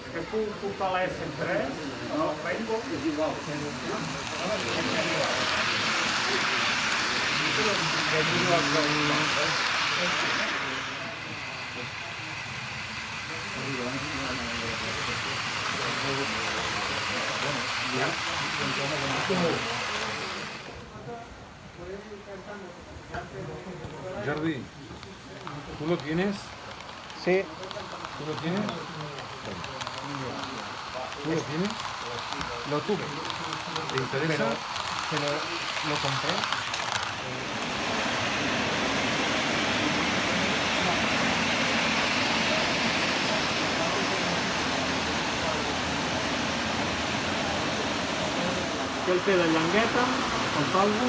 Aquest puc a la S3, el Rainbow és igual. Jordi, ¿tú lo tienes? Sí. ¿Tú lo tienes? ¿Tú lo tienes? Lo tuve, ¿Te interesa? pero lo compré. Que el té de llangueta, el salvo.